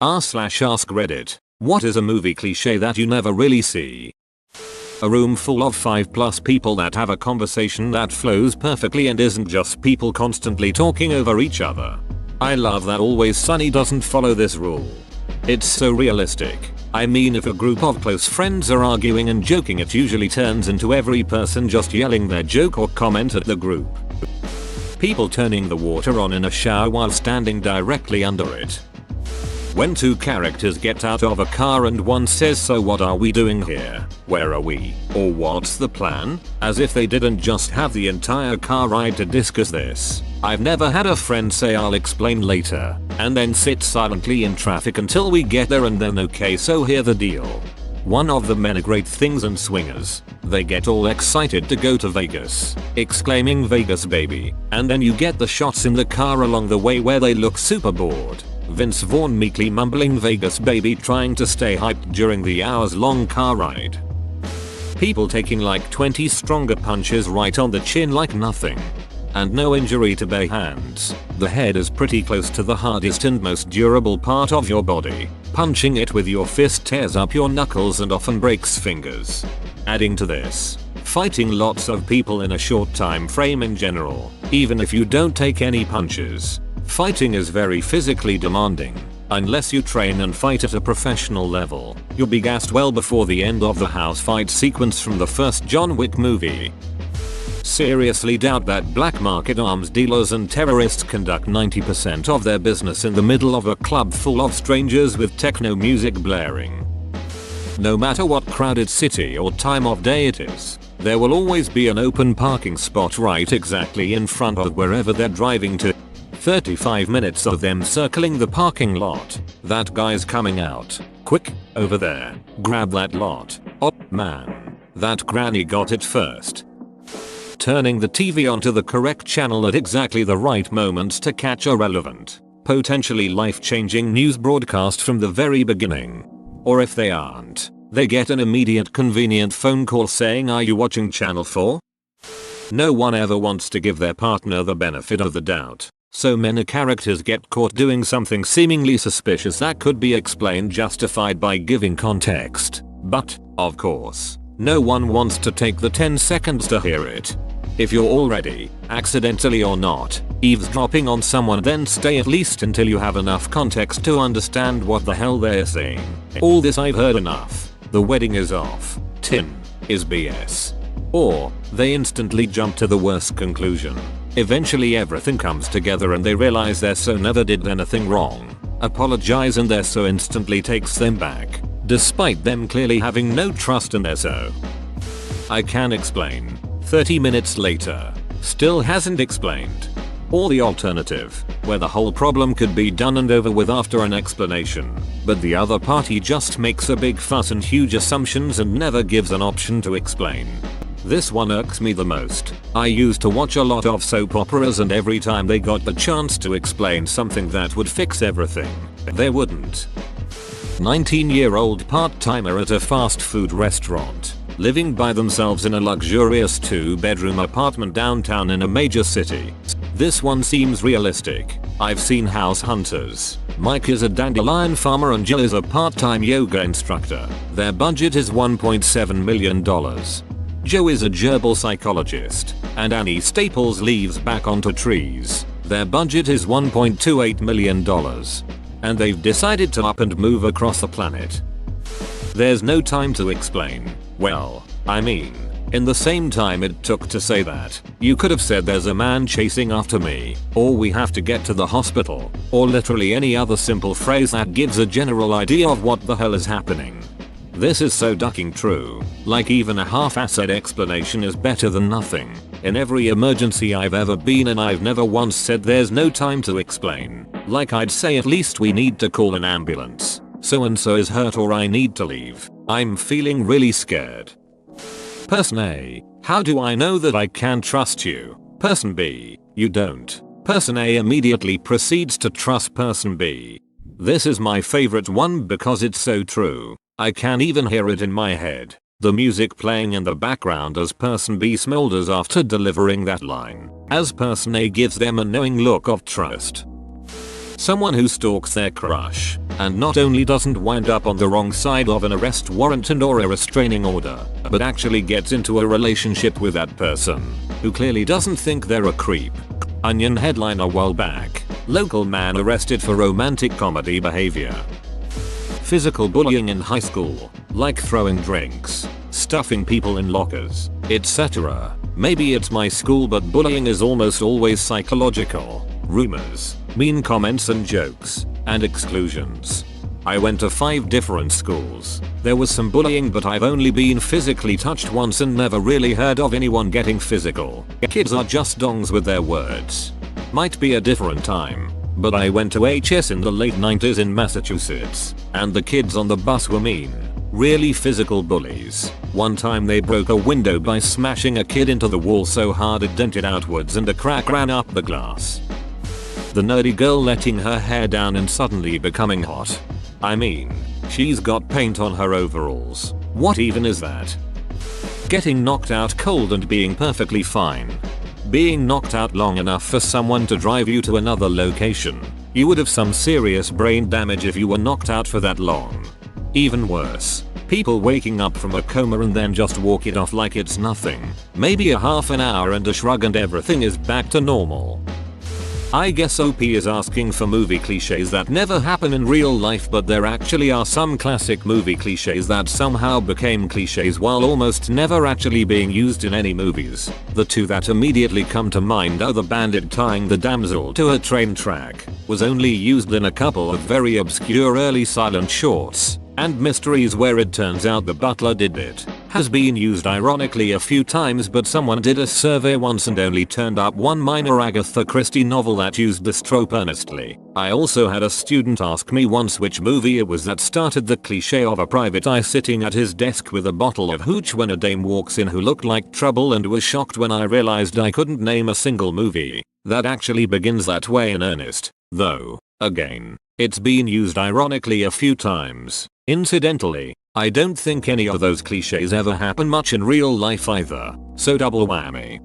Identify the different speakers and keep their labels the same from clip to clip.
Speaker 1: r/ask Reddit. What is a movie cliche that you never really see? A room full of 5+ people that have a conversation that flows perfectly and isn't just people constantly talking over each other. I love that Always Sunny doesn't follow this rule. It's so realistic. I mean, if a group of close friends are arguing and joking, it usually turns into every person just yelling their joke or comment at the group. People turning the water on in a shower while standing directly under it. When two characters get out of a car and one says, "So what are we doing here? Where are we? Or what's the plan?" As if they didn't just have the entire car ride to discuss this. I've never had a friend say, "I'll explain later," and then sit silently in traffic until we get there and then, "Okay, so here's the deal." One of the many great things in swingers, they get all excited to go to Vegas, exclaiming "Vegas baby," and then you get the shots in the car along the way where they look super bored. Vince Vaughn meekly mumbling "Vegas baby," trying to stay hyped during the hours-long car ride. People taking like 20 stronger punches right on the chin like nothing. And no injury to bare hands. The head is pretty close to the hardest and most durable part of your body. Punching it with your fist tears up your knuckles and often breaks fingers. Adding to this, fighting lots of people in a short time frame in general, even if you don't take any punches. Fighting is very physically demanding. Unless you train and fight at a professional level, you'll be gassed well before the end of the house fight sequence from the first John Wick movie. Seriously doubt that black market arms dealers and terrorists conduct 90% of their business in the middle of a club full of strangers with techno music blaring. No matter what crowded city or time of day it is, there will always be an open parking spot right exactly in front of wherever they're driving to. 35 minutes of them circling the parking lot. That guy's coming out. Quick, over there. Grab that lot. Oh man. That granny got it first. Turning the TV onto the correct channel at exactly the right moment to catch a relevant, potentially life-changing news broadcast from the very beginning. Or if they aren't, they get an immediate convenient phone call saying, "Are you watching channel 4? No one ever wants to give their partner the benefit of the doubt. So many characters get caught doing something seemingly suspicious that could be explained justified by giving context. But, of course, no one wants to take the 10 seconds to hear it. If you're already, accidentally or not, eavesdropping on someone, then stay at least until you have enough context to understand what the hell they're saying. All this I've heard enough. The wedding is off. Tin is BS. Or, they instantly jump to the worst conclusion. Eventually everything comes together and they realize their so never did anything wrong, apologize, and their so instantly takes them back, despite them clearly having no trust in their so. I can explain. 30 minutes later, still hasn't explained. Or the alternative, where the whole problem could be done and over with after an explanation, but the other party just makes a big fuss and huge assumptions and never gives an option to explain. This one irks me the most. I used to watch a lot of soap operas, and every time they got the chance to explain something that would fix everything, they wouldn't. 19-year-old part-timer at a fast food restaurant, living by themselves in a luxurious 2-bedroom apartment downtown in a major city. This one seems realistic. I've seen House Hunters. Mike is a dandelion farmer and Jill is a part-time yoga instructor. Their budget is $1.7 million. Joe is a gerbil psychologist, and Annie staples leaves back onto trees. Their budget is $1.28 million. And they've decided to up and move across the planet. There's no time to explain. Well, I mean, in the same time it took to say that, you could have said "there's a man chasing after me," or "we have to get to the hospital," or literally any other simple phrase that gives a general idea of what the hell is happening. This is so ducking true. Like, even a half-assed explanation is better than nothing. In every emergency I've ever been in, I've never once said "there's no time to explain." Like, I'd say at least "we need to call an ambulance. So and so is hurt," or "I need to leave. I'm feeling really scared." Person A: how do I know that I can trust you? Person B: you don't. Person A immediately proceeds to trust person B. This is my favorite one because it's so true. I can even hear it in my head. The music playing in the background as person B smolders after delivering that line, as person A gives them a knowing look of trust. Someone who stalks their crush, and not only doesn't wind up on the wrong side of an arrest warrant and or a restraining order, but actually gets into a relationship with that person, who clearly doesn't think they're a creep. Onion headline a while back: local man arrested for romantic comedy behavior. Physical bullying in high school, like throwing drinks, stuffing people in lockers, etc. Maybe it's my school, but bullying is almost always psychological. Rumors, mean comments and jokes, and exclusions. I went to 5 different schools. There was some bullying, but I've only been physically touched once and never really heard of anyone getting physical. Kids are just dongs with their words. Might be a different time, but I went to HS in the late 90s in Massachusetts, and the kids on the bus were mean. Really physical bullies. One time they broke a window by smashing a kid into the wall so hard it dented outwards and a crack ran up the glass. The nerdy girl letting her hair down and suddenly becoming hot. I mean, she's got paint on her overalls. What even is that? Getting knocked out cold and being perfectly fine. Being knocked out long enough for someone to drive you to another location. You would have some serious brain damage if you were knocked out for that long. Even worse, people waking up from a coma and then just walk it off like it's nothing. Maybe a half an hour and a shrug and everything is back to normal. I guess OP is asking for movie cliches that never happen in real life, but there actually are some classic movie cliches that somehow became cliches while almost never actually being used in any movies. The two that immediately come to mind are the bandit tying the damsel to a train track, was only used in a couple of very obscure early silent shorts, and mysteries where it turns out the butler did it. Has been used ironically a few times, but someone did a survey once and only turned up one minor Agatha Christie novel that used this trope earnestly. I also had a student ask me once which movie it was that started the cliche of a private eye sitting at his desk with a bottle of hooch when a dame walks in who looked like trouble, and was shocked when I realized I couldn't name a single movie that actually begins that way in earnest, though, again, it's been used ironically a few times. Incidentally, I don't think any of those cliches ever happen much in real life either, so double whammy.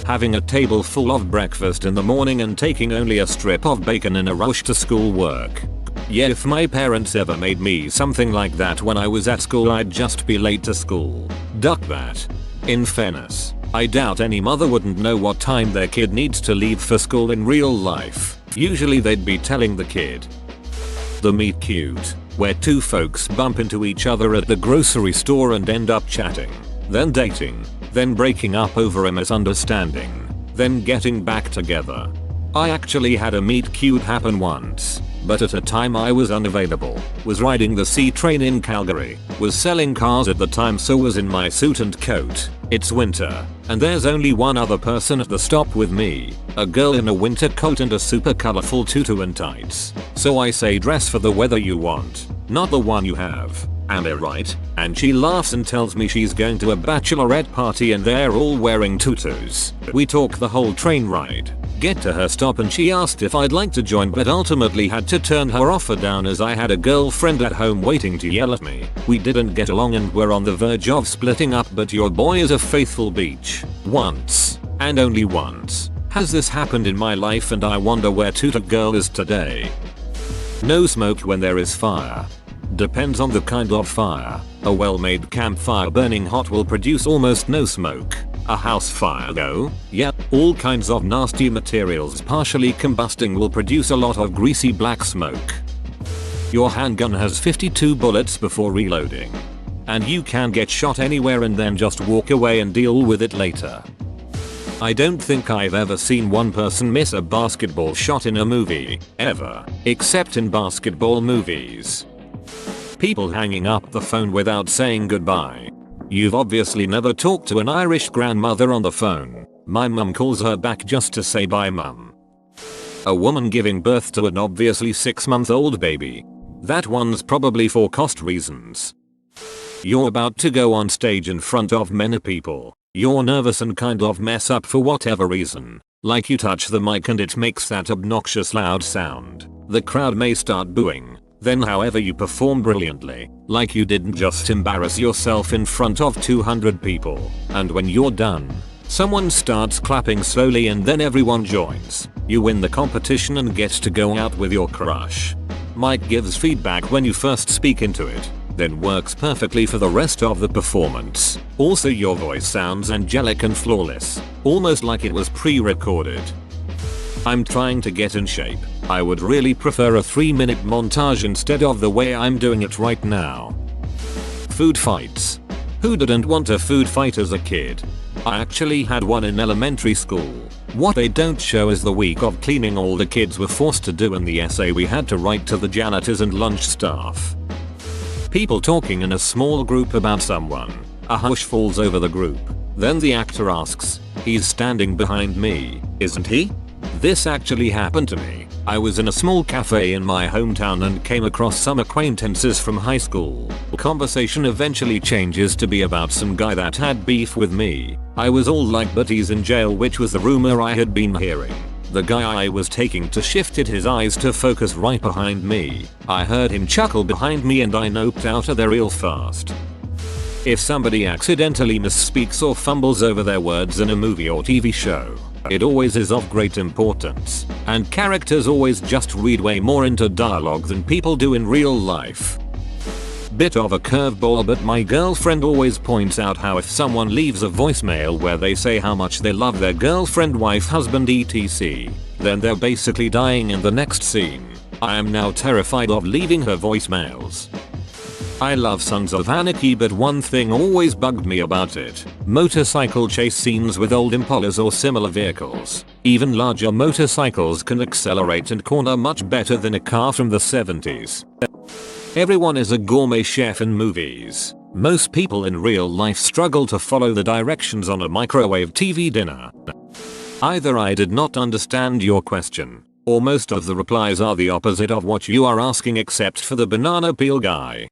Speaker 1: Having a table full of breakfast in the morning and taking only a strip of bacon in a rush to school work. Yeah, if my parents ever made me something like that when I was at school, I'd just be late to school. Duck that. In fairness, I doubt any mother wouldn't know what time their kid needs to leave for school in real life. Usually they'd be telling the kid. The meet cute, where two folks bump into each other at the grocery store and end up chatting, then dating, then breaking up over a misunderstanding, then getting back together. I actually had a meet cute happen once, but at a time I was unavailable, was riding the C train in Calgary, was selling cars at the time, so was in my suit and coat. It's winter, and there's only one other person at the stop with me, a girl in a winter coat and a super colorful tutu and tights. So I say, dress for the weather you want, not the one you have. Am I right? And she laughs and tells me she's going to a bachelorette party and they're all wearing tutus. We talk the whole train ride, get to her stop, and she asked if I'd like to join, but ultimately had to turn her offer down as I had a girlfriend at home waiting to yell at me. We didn't get along and were on the verge of splitting up, but your boy is a faithful beach. Once, and only once, has this happened in my life, and I wonder where Tutor Girl is today. No smoke when there is fire. Depends on the kind of fire. A well-made campfire burning hot will produce almost no smoke. A house fire though, yeah, all kinds of nasty materials partially combusting will produce a lot of greasy black smoke. Your handgun has 52 bullets before reloading, and you can get shot anywhere and then just walk away and deal with it later. I don't think I've ever seen one person miss a basketball shot in a movie, ever, except in basketball movies. People hanging up the phone without saying goodbye. You've obviously never talked to an Irish grandmother on the phone. My mum calls her back just to say bye mum. A woman giving birth to an obviously 6-month-old baby. That one's probably for cost reasons. You're about to go on stage in front of many people. You're nervous and kind of mess up for whatever reason. Like you touch the mic and it makes that obnoxious loud sound. The crowd may start booing. Then however you perform brilliantly, like you didn't just embarrass yourself in front of 200 people. And when you're done, someone starts clapping slowly and then everyone joins. You win the competition and get to go out with your crush. Mic gives feedback when you first speak into it, then works perfectly for the rest of the performance. Also your voice sounds angelic and flawless, almost like it was pre-recorded. I'm trying to get in shape. I would really prefer a 3-minute montage instead of the way I'm doing it right now. Food fights. Who didn't want a food fight as a kid? I actually had one in elementary school. What they don't show is the week of cleaning all the kids were forced to do and the essay we had to write to the janitors and lunch staff. People talking in a small group about someone. A hush falls over the group. Then the actor asks, "He's standing behind me, isn't he?" This actually happened to me. I was in a small cafe in my hometown and came across some acquaintances from high school. The conversation eventually changes to be about some guy that had beef with me. I was all like, but he's in jail, which was the rumor I had been hearing. The guy I was taking to shifted his eyes to focus right behind me. I heard him chuckle behind me and I noped out of there real fast. If somebody accidentally misspeaks or fumbles over their words in a movie or TV show, it always is of great importance, and characters always just read way more into dialogue than people do in real life. Bit of a curveball, but my girlfriend always points out how if someone leaves a voicemail where they say how much they love their girlfriend, wife, husband, etc., then they're basically dying in the next scene. I am now terrified of leaving her voicemails. I love Sons of Anarchy, but one thing always bugged me about it. Motorcycle chase scenes with old Impalas or similar vehicles. Even larger motorcycles can accelerate and corner much better than a car from the 70s. Everyone is a gourmet chef in movies. Most people in real life struggle to follow the directions on a microwave TV dinner. Either I did not understand your question, or most of the replies are the opposite of what you are asking except for the banana peel guy.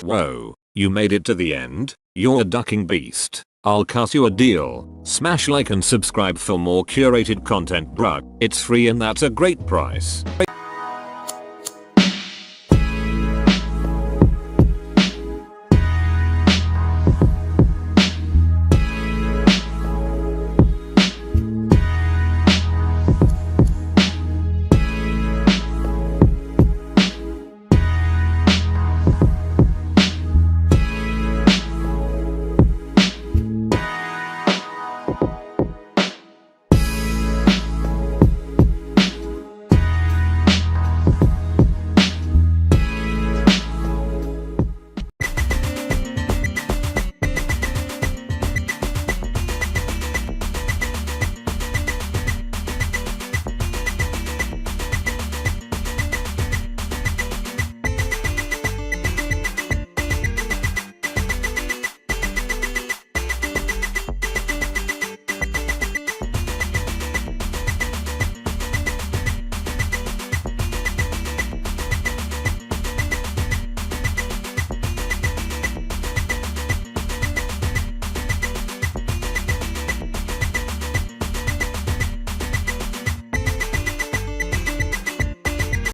Speaker 1: Whoa, you made it to the end? You're a ducking beast. I'll cut you a deal. Smash like and subscribe for more curated content, bruh. It's free and that's a great price.